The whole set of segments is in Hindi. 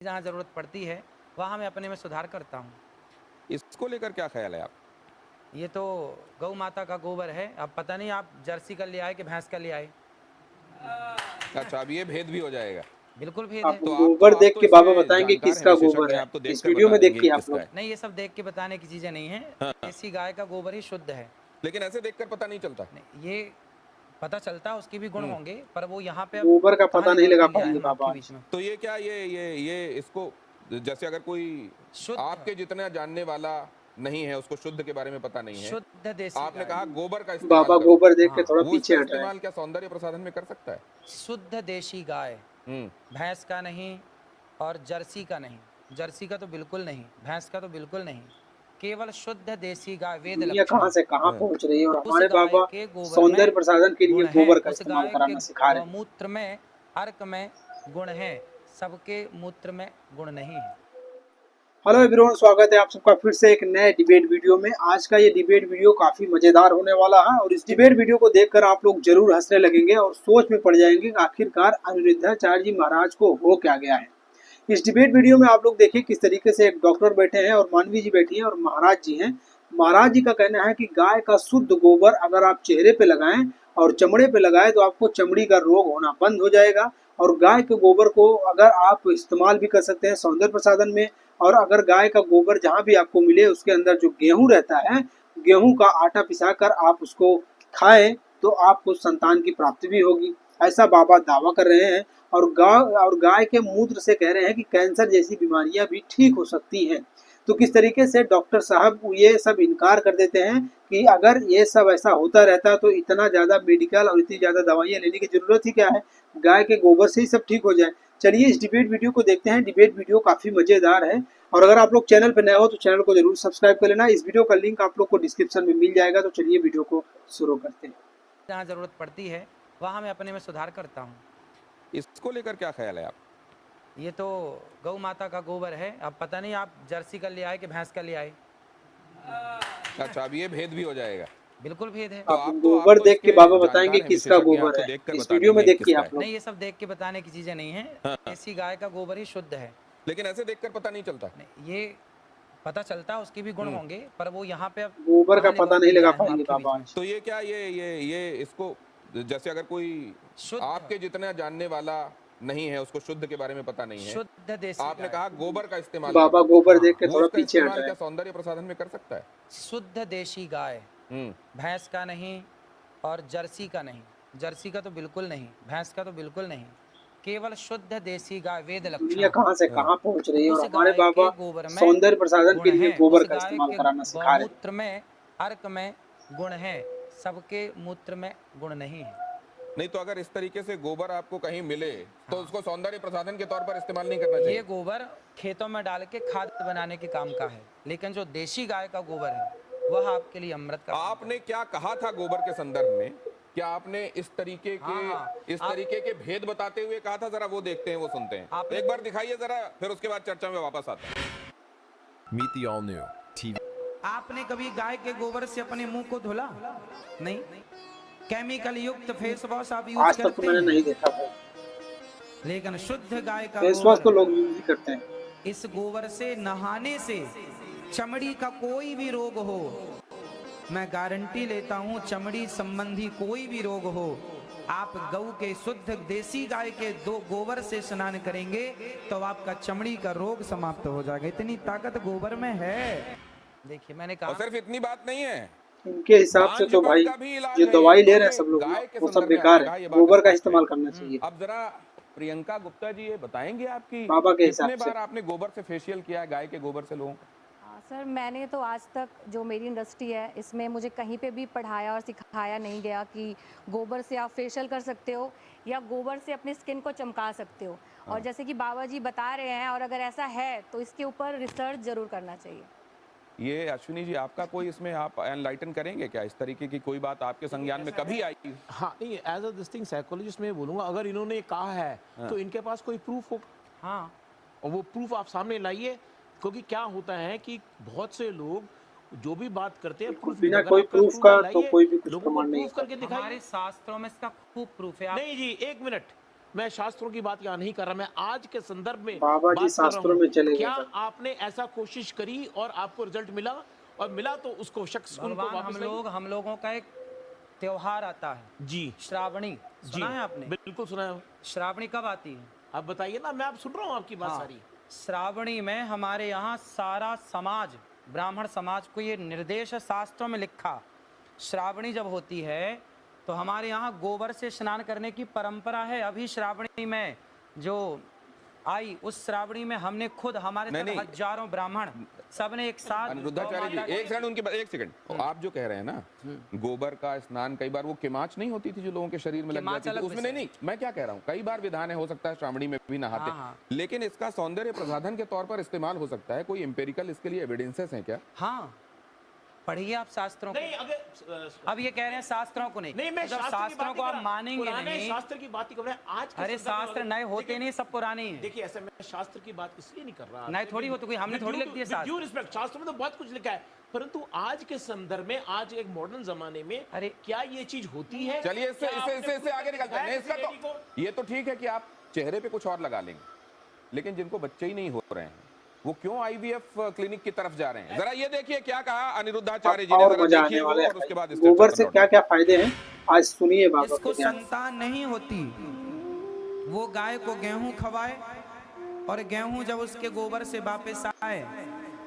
जहाँ ज़रूरत पड़ती है वहाँ मैं अपने में सुधार करता हूँ। इसको लेकर क्या ख्याल है आप? ये तो गौ माता का गोबर है, अब पता नहीं आप जर्सी का ले आए कि भैंस का ले आए। अच्छा, अब ये भेद भी हो जाएगा। बिल्कुल भेद है। आप तो गोबर आप देख तो के बाबा इसमें बताएंगे जानकार हैं, किसका विशेषज्ञ गोबर हैं, है। आप तो इस देखकर वीडियो बता में देंगे देखिए कि आप किसका लोग। है। नहीं, ये सब देख के बताने की चीज़ें नहीं हैं। हाँ, देसी गाय का गोबर ही शुद्ध है। लेकिन ऐसे देखकर पता नहीं चलता। नहीं, ये पता चलता उसके भी गुण होंगे, पर वो यहाँ पे अब गोबर का कहाँ पता नहीं निकल लगा के ले आए पाएंगे हम बाबा आपके आज। बीच में। तो ये क्या ये इसको जैसे अगर कोई शुद्ध आपके जितना जानने वाला नहीं है, उसको शुद्ध के बारे में पता नहीं है, शुद्ध देसी आपने गाय, कहा गोबर का इस्तेमाल बाबा करो, गोबर देख के हाँ, थोड़ा वो पीछे इसका हट रहा है। इस्तेमाल क्या सौंदर्य प्रसाधन में कर सकता है? शुद्ध देशी गाय, भैंस का नहीं और जर्सी का नहीं। जर्सी का तो बिल्कुल नहीं, भैंस का तो बिल्कुल नहीं, केवल शुद्ध देसी गाय वेद दुनिया कहाँ लक्षण। से कहाँ हाँ। पहुंच रही है, और उस हमारे गाय बाबा के गोबर सौंदर्य में प्रसाधन के लिए गुण है, गोबर का उस इस्तेमाल गाय के कराना सिखा रहे हैं। गौमूत्र में, अर्क में गुण है, सबके मूत्र में गुण नहीं है। हेलो एवरीवन, स्वागत है आप सबका फिर से एक नए डिबेट वीडियो में। आज का ये डिबेट वीडियो काफी मजेदार होने वाला है और इस डिबेट वीडियो को देखकर आप लोग जरूर हंसने लगेंगे और सोच में पड़ जाएंगे कि आखिरकार अनिरुद्धाचार्य जी महाराज को हो क्या गया है। इस डिबेट वीडियो में आप लोग देखिए किस तरीके से एक डॉक्टर बैठे हैं और मानवी जी बैठी हैं और महाराज जी हैं। महाराज जी का कहना है कि गाय का शुद्ध गोबर अगर आप चेहरे पे लगाएं और चमड़े पे लगाएं तो आपको चमड़ी का रोग होना बंद हो जाएगा। और गाय के गोबर को अगर आप इस्तेमाल भी कर सकते हैं सौंदर्य प्रसाधन में। और अगर गाय का गोबर जहाँ भी आपको मिले उसके अंदर जो गेहूं रहता है, गेहूं का आटा पिसाकर आप उसको खाएं तो आपको संतान की प्राप्ति भी होगी, ऐसा बाबा दावा कर रहे हैं। और गाय के मूत्र से कह रहे हैं कि कैंसर जैसी बीमारियां भी ठीक हो सकती हैं। तो किस तरीके से डॉक्टर साहब ये सब इनकार कर देते हैं कि अगर ये सब ऐसा होता रहता तो इतना ज़्यादा मेडिकल और इतनी ज़्यादा दवाइयाँ लेने की ज़रूरत ही क्या है, गाय के गोबर से ही सब ठीक हो जाए। चलिए इस डिबेट वीडियो को देखते हैं। डिबेट वीडियो काफ़ी मज़ेदार है और अगर आप लोग चैनल पर नए हो तो चैनल को जरूर सब्सक्राइब कर लेना। इस वीडियो का लिंक आप लोग को डिस्क्रिप्शन में मिल जाएगा। तो चलिए वीडियो को शुरू करते हैं। जहाँ ज़रूरत पड़ती है वहाँ मैं अपने में सुधार करता हूँ। इसको लेकर क्या ख्याल है आप? ये तो गौ माता का गोबर है, अब पता नहीं आप जर्सी का ले आए कि भैंस का ले आए। अच्छा, अब ये भेद भी हो जाएगा। बिल्कुल भेद है। तो आप आप गोबर तो देख के इसके बाबा जानकार बताएंगे हैं, किसका विशेषज्ञ हैं, आप गोबर तो है। देखकर इस बता वीडियो में देंगे देखिए किसका आप है। लोग। नहीं, ये सब देख के बताने की चीज़ें नहीं हैं। हाँ, देसी गाय का गोबर ही शुद्ध है। लेकिन ऐसे देखकर पता नहीं चलता। नहीं, ये पता चलता उसके भी गुण होंगे, पर वो यहाँ पे अब गोबर का कहाँ पता निकल नहीं के ले लगा आए हम पाएंगे आपके बीच बाबा में। आज। तो ये क्या ये इसको जैसे अगर कोई शुद्ध आपके जितना जानने वाला नहीं है, उसको शुद्ध के बारे में पता नहीं है, शुद्ध देसी आपने गाय, कहा गोबर का इस्तेमाल बाबा करो, गोबर हाँ, देख के वो थोड़ा उसका पीछे हट इस्तेमाल रहे क्या हैं। सौंदर्य प्रसाधन में कर सकता है? शुद्ध देशी गाय, भैंस का नहीं और जर्सी का नहीं। जर्सी का तो बिल्कुल नहीं, भैंस का तो बिल्कुल नहीं, केवल शुद्ध देसी गाय वेद दुनिया लक्षण। कहाँ से हाँ। कहाँ पहुंच रही है और उस हमारे गाय बाबा के गोबर में सौंदर्य प्रसाधन गुण के लिए है, गोबर उस का गाय इस्तेमाल के कराना सिखा रहे हैं। गौमूत्र में, अर्क में गुण है, सबके मूत्र में गुण नहीं है। नहीं तो अगर इस तरीके से गोबर आपको कहीं मिले तो हाँ। उसको सौंदर्य प्रसाधन के तौर पर इस्तेमाल नहीं करना ये चाहिए। गोबर खेतों में डाल के खाद बनाने के काम का है, लेकिन जो देशी गाय का गोबर है वह आपके लिए अमृत का काम आपने क्या कहा था गोबर के संदर्भ में? क्या आपने इस तरीके के हाँ, भेद बताते हुए कहा था? जरा वो देखते हैं, वो सुनते हैं। एक बार दिखाइए जरा, फिर उसके बाद चर्चा में वापस आते हैं। Meet the all new TV. आपने कभी गाय के गोबर से अपने मुंह को धुला? नहीं। केमिकल युक्त फेस वॉश आप यूज आज तक तो करते मैंने नहीं हैं, देखा भाई। लेकिन शुद्ध गाय का फेस वॉश तो गोबर, लोग यूज ही करते हैं। इस गोबर से नहाने से चमड़ी का कोई भी रोग हो, मैं गारंटी लेता हूं, चमड़ी संबंधी कोई भी रोग हो, आप गौ के शुद्ध देसी गाय के दो गोबर से स्नान करेंगे तो आपका चमड़ी का रोग समाप्त हो जाएगा। इतनी ताकत गोबर में है। देखिए, मैंने और कहा सिर्फ इतनी बात नहीं है, इनके हिसाब से तो भाई बांझपन का भी इलाज जो है दवाई ये। ले तो रहे हैं ये सब लोग गाय के वो सब संदर्भ में बेकार आपने कहा, है। ये बात गोबर का स्पष्ट इस्तेमाल है। करना चाहिए अब जरा प्रियंका गुप्ता जी ये बताएंगे आपकी बाबा के कितने हिसाब से। बार आपने गोबर से फेशियल किया है, गाय के गोबर से लोगों को? सर, मैंने तो आज तक जो मेरी इंडस्ट्री है इसमें मुझे कहीं पे भी पढ़ाया और सिखाया नहीं गया कि गोबर से आप फेशियल कर सकते हो या गोबर से अपनी स्किन को चमका सकते हो। और जैसे कि बाबा जी बता रहे हैं, और अगर ऐसा है तो इसके ऊपर रिसर्च ज़रूर करना चाहिए। ये अश्विनी जी, आपका कोई इसमें आप एनलाइटन करेंगे क्या? इस तरीके की कोई बात आपके संज्ञान में कभी आई? हाँ, नहीं, as a this thing psychologist मैं बोलूँगा, अगर इन्होंने ये कहा है तो इनके पास कोई प्रूफ हो, हाँ, और वो प्रूफ आप सामने लाइए। क्योंकि क्या होता है कि बहुत से लोग जो भी बात करते हैं प्रूफ, बिना अगर कोई आपके प्रूफ पास का है, तो लाइए, कोई भी कुछ लोगों को प्रमाण नहीं प्रूफ होता। करके दिखाइए। हमारे शास्त्रों में इसका खूब प्रूफ है। आप नहीं जी, एक मिनट, मैं शास्त्रों की बात यहाँ नहीं कर रहा, मैं आज के संदर्भ में बाबा जी बात कर रहा शास्त्रों हूँ। में चले गए क्या सर। आपने ऐसा कोशिश करी और आपको रिजल्ट मिला, और मिला तो उसको शख्स उनको भगवान वापस लाइए? हम लोगों का एक त्योहार आता है जी श्रावणी, जी सुना है आपने? बिल्कुल सुना है। श्रावणी कब आती है? आप बताइए ना, मैं आप सुन रहा हूँ आपकी बात हाँ, सारी। श्रावणी में हमारे यहाँ सारा समाज, ब्राह्मण समाज को ये निर्देश है, शास्त्रों में लिखा, श्रावणी जब होती है तो हमारे यहाँ गोबर से स्नान करने की परंपरा है। अभी श्रावणी में जो आई, उस श्रावणी में हमने खुद, हमारे नहीं, साथ नहीं। हजारों ब्राह्मण सबने एक साथ अनिरुद्धाचार्य गौ माता जी, एक सेकंड उनकी बात, एक सेकंड। आप जो कह रहे हैं ना, गोबर का स्नान, कई बार वो किमाच नहीं होती थी जो लोगों के शरीर में लग किमाच जाती थी, अलग उसमें विषय नहीं, मैं क्या कह रहा हूँ, कई बार विधान है, हो सकता है श्रावणी में भी नहाते, हाँ। लेकिन इसका सौंदर्य प्रसाधन के तौर पर इस्तेमाल हो सकता है। कोई एम्पेरिकल इसके लिए एविडेंसेस हैं क्या? हाँ, पढ़िए आप शास्त्रों को। नहीं, अगर अब ये कह रहे हैं शास्त्रों को नहीं, नहीं, मैं जब शास्त्र की शास्त्रों बात को नहीं आप कर रहा। मानेंगे पुराने नहीं। शास्त्र की बात ही कर रहे हैं। आज के अरे संदर्भ में शास्त्र अगर- नए होते देखिए- नहीं, सब पुराने ही हैं। देखिए, ऐसे मैं शास्त्र की बात इसलिए नहीं कर रहा। नए थोड़ी होते, कोई हमने थोड़ी लिख दिए शास्त्र। ड्यू रिस्पेक्ट, शास्त्र में तो बहुत कुछ लिखा है, परंतु आज के संदर्भ में, आज एक मॉडर्न जमाने में, अरे क्या ये चीज होती है? चलिए, इससे क्या आपने इससे इससे आगे निकलते हैं। नहीं, इसका लेडी को- तो ये तो ठीक है कि आप चेहरे पे कुछ और लगा लेंगे, लेकिन जिनको बच्चे ही नहीं हो रहे हैं, वो क्यों आईवीएफ क्लिनिक की तरफ जा रहे हैं? जरा ये देखिए क्या कहा अनिरुद्धाचार्य जी ने, और जरा मजा देखिए आने वो, वाले और उसके बाद इस गोबर चर्चा से पर क्या क्या फायदे हैं आज सुनिए बाबा इसको के ध्यान से। संतान नहीं होती, वो गाय को गेहूं खवाए, और गेहूं जब उसके गोबर से वापस आए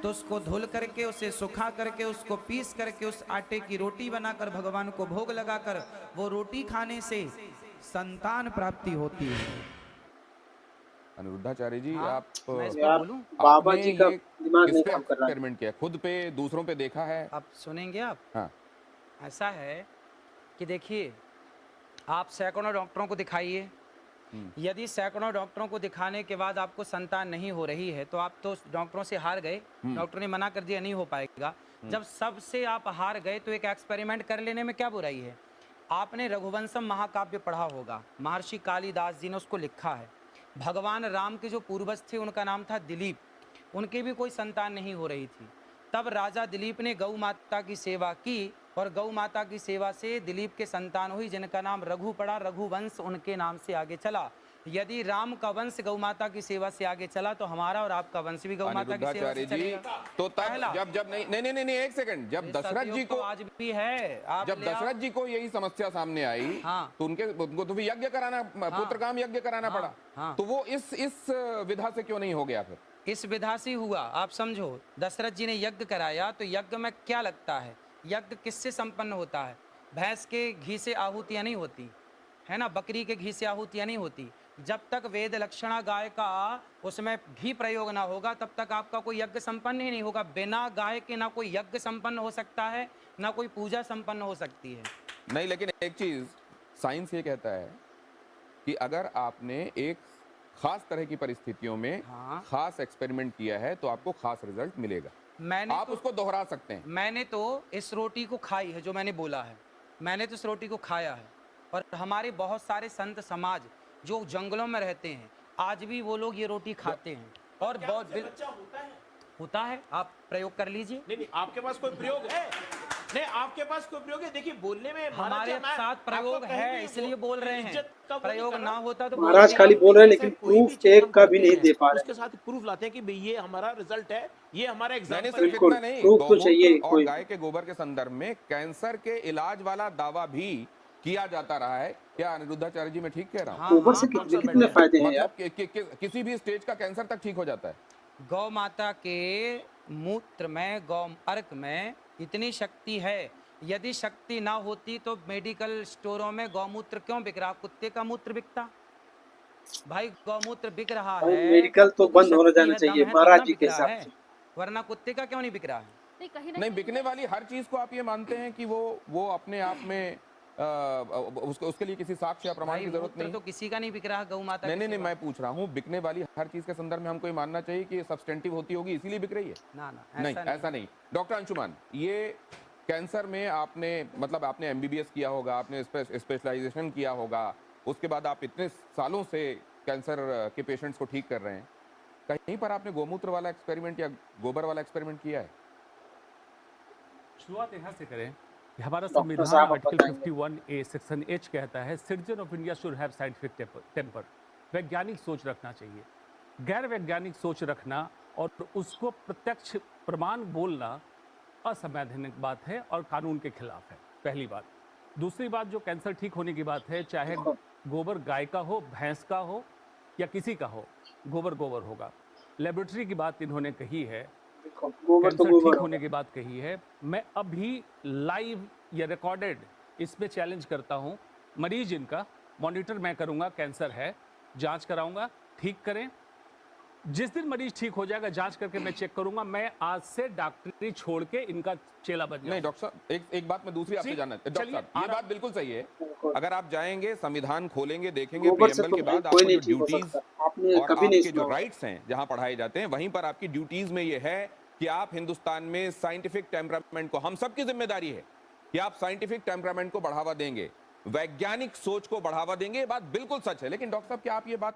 तो उसको धुल करके, उसे सुखा करके, उसको पीस करके, उस आटे की रोटी बनाकर भगवान को भोग लगाकर, वो रोटी खाने से संतान प्राप्ति होती है। अनिरुद्धाचार्य जी, हाँ, आप मैं इस पे यार बोलूं? बाबा आपने जी का ये दिमाग किस नहीं पे काम कर रहा है। एक्सपेरिमेंट किया? खुद पे, दूसरों पे देखा है? आप सुनेंगे आप? हाँ, ऐसा है कि देखिए, आप सैकड़ों डॉक्टरों को दिखाइए, यदि सैकड़ों डॉक्टरों को दिखाने के बाद आपको संतान नहीं हो रही है तो आप तो डॉक्टरों से हार गए, डॉक्टर ने मना कर दिया नहीं हो पाएगा। जब सबसे आप हार गए तो एक एक्सपेरिमेंट कर लेने में क्या बुराई है? आपने रघुवंशम महाकाव्य पढ़ा होगा, महर्षि कालिदास जी ने उसको लिखा है। भगवान राम के जो पूर्वज थे उनका नाम था दिलीप, उनके भी कोई संतान नहीं हो रही थी। तब राजा दिलीप ने गौ माता की सेवा की और गौ माता की सेवा से दिलीप के संतान हुई, जिनका नाम रघु पड़ा, रघुवंश उनके नाम से आगे चला। यदि राम का वंश गौ माता की सेवा से आगे चला तो हमारा और आपका वंश भी गौ माता की सेवा से अनिरुद्धाचार्य जी, चलेगा। तो पहला। तब जब नहीं नहीं नहीं नहीं, एक सेकंड, जब दशरथ सतयुग जी तो को, आज भी है, आप जब ले आओ। दशरथ जी को यही समस्या सामने आई, हाँ। तो उनको तो भी यज्ञ कराना, पुत्र काम यज्ञ कराना हाँ, पड़ा, हाँ। तो वो इस विधा से क्यों नहीं हो गया फिर? इस विधा से हुआ, आप समझो, दशरथ जी ने यज्ञ कराया तो यज्ञ में क्या लगता है? यज्ञ किससे संपन्न होता है? भैंस के घी से आहुतियां नहीं होती है ना, बकरी के घी से आहुतियां नहीं होती। जब तक वेद लक्षणा गाय का उसमें घी प्रयोग ना होगा तब तक आपका कोई यज्ञ संपन्न ही नहीं होगा। बिना गाय के ना कोई यज्ञ संपन्न हो सकता है, ना कोई पूजा संपन्न हो सकती है। नहीं, लेकिन एक चीज साइंस ये कहता है कि अगर आपने एक खास तरह की परिस्थितियों में हाँ। खास एक्सपेरिमेंट किया है तो आपको खास रिजल्ट मिलेगा। मैंने आप उसको दोहरा सकते हैं। मैंने तो इस रोटी को खाई है, जो मैंने बोला है, मैंने तो इस रोटी को खाया है। और हमारे बहुत सारे संत समाज जो जंगलों में रहते हैं आज भी वो लोग ये रोटी खाते हैं। और बहुत बच्चा होता है? होता है, आप प्रयोग कर लीजिए। नहीं, आपके पास कोई प्रयोग है? नहीं, आपके पास कोई प्रयोग है? देखिए, बोलने में हमारे साथ प्रयोग है इसलिए बोल रहे हैं, प्रयोग ना होता तो महाराज खाली बोल रहे हैं लेकिन प्रूफ एक का भी नहीं दे पा रहे। उसके साथ प्रूफ लाते हैं कि भाई ये हमारा रिजल्ट है, ये हमारा नहीं, एग्जाम्पल सिर्फ बिल्कुल, इतना नहीं, proof तो गौमूत्र चाहिए और कोई। गाय के गोबर के संदर्भ में कैंसर के इलाज वाला दावा भी किया जाता रहा है। क्या अनिरुद्धाचार्य जी मैं ठीक कह रहा हूँ? गोबर से कितने कितने फायदे हैं यार। मतलब किसी भी स्टेज का कैंसर तक ठीक हो जाता है। गौ माता के मूत्र में, गौ अर्क में इतनी शक्ति है, यदि शक्ति ना होती तो मेडिकल स्टोरों में गौमूत्र क्यों बिक रहा? कुत्ते का मूत्र बिकता भाई, गौमूत्र बिक रहा भाई, है मेडिकल तो क्योंकि बंद होना शक्ति जाना है, चाहिए दम है, महाराज तब ना जी के बिक रहा हिसाब है। से। वरना कुत्ते का क्यों नहीं बिक रहा है? नहीं, बिकने वाली हर चीज को आप ये मानते हैं कि वो अपने आप में उसके लिए किसी साक्ष्य या प्रमाण भाई की जरूरत मूत्र नहीं। तो किसी का नहीं बिक रहा गौ माता नहीं की नहीं नहीं, सेवा। मैं पूछ रहा हूँ बिकने वाली हर चीज के संदर्भ में हमको ये मानना चाहिए कि ये सब्सटेंटिव होती होगी इसीलिए बिक रही है? ना ना, नहीं, ऐसा नहीं। डॉक्टर अंशुमान, ये कैंसर में आपने मतलब आपने एमबीबीएस किया होगा, आपने स्पेशलाइजेशन किया होगा, उसके बाद आप इतने सालों से कैंसर के पेशेंट्स को ठीक कर रहे हैं, कहीं पर आपने गोमूत्र वाला एक्सपेरिमेंट या गोबर वाला एक्सपेरिमेंट किया है? शुरुआत यहाँ से करें कि हमारा डॉक्टर संविधान साहब आप आर्टिकल बताएंगे। 51A सेक्शन H कहता है citizen of India should have scientific temper. वैज्ञानिक सोच रखना चाहिए। गैर वैज्ञानिक सोच रखना और उसको प्रत्यक्ष प्रमाण बोलना असंवैधानिक बात है और कानून के खिलाफ है, पहली बात। दूसरी बात, जो कैंसर ठीक होने की बात है, चाहे गोबर गाय का हो, भैंस का हो या किसी का हो, गोबर गोबर होगा। लेबोरेटरी की बात इन्होंने कही है, देखो गोबर तो कैंसर गोबर ठीक हो होने की बात कही है। मैं अभी लाइव या रिकॉर्डेड इसमें चैलेंज करता हूं, मरीज इनका मॉनिटर मैं करूंगा, कैंसर है, जांच कराऊंगा, ठीक करें। जिस दिन मरीज ठीक हो जाएगा, जांच करके मैं चेक करूंगा, मैं आज से डॉक्टरी छोड़ के इनका चेला बन नहीं जाऊंगा। डॉक्टर साहब, एक बात मैं दूसरी आपसे जी, जानना डॉक्टर चलिए, साहब, ये बात बिल्कुल सही है। बिल्कुल। अगर आप जाएंगे, संविधान खोलेंगे, देखेंगे गोबर से प्रीएम्बल तो के भाई बाद कोई आपको नहीं जो ठीक हो ड्यूटीज सकता, आपने और कभी नहीं आपके जो सुना होगा। राइट्स हैं जहां पढ़ाए जाते हैं, वहीं पर आपकी ड्यूटीज में ये है कि आप हिंदुस्तान में साइंटिफिक टेम्परामेंट को, हम सबकी जिम्मेदारी है कि आप साइंटिफिक टेम्परामेंट को बढ़ावा देंगे, वैज्ञानिक सोच को बढ़ावा देंगे। ये बात बिल्कुल सच है। लेकिन डॉक्टर साहब, क्या आप ये बात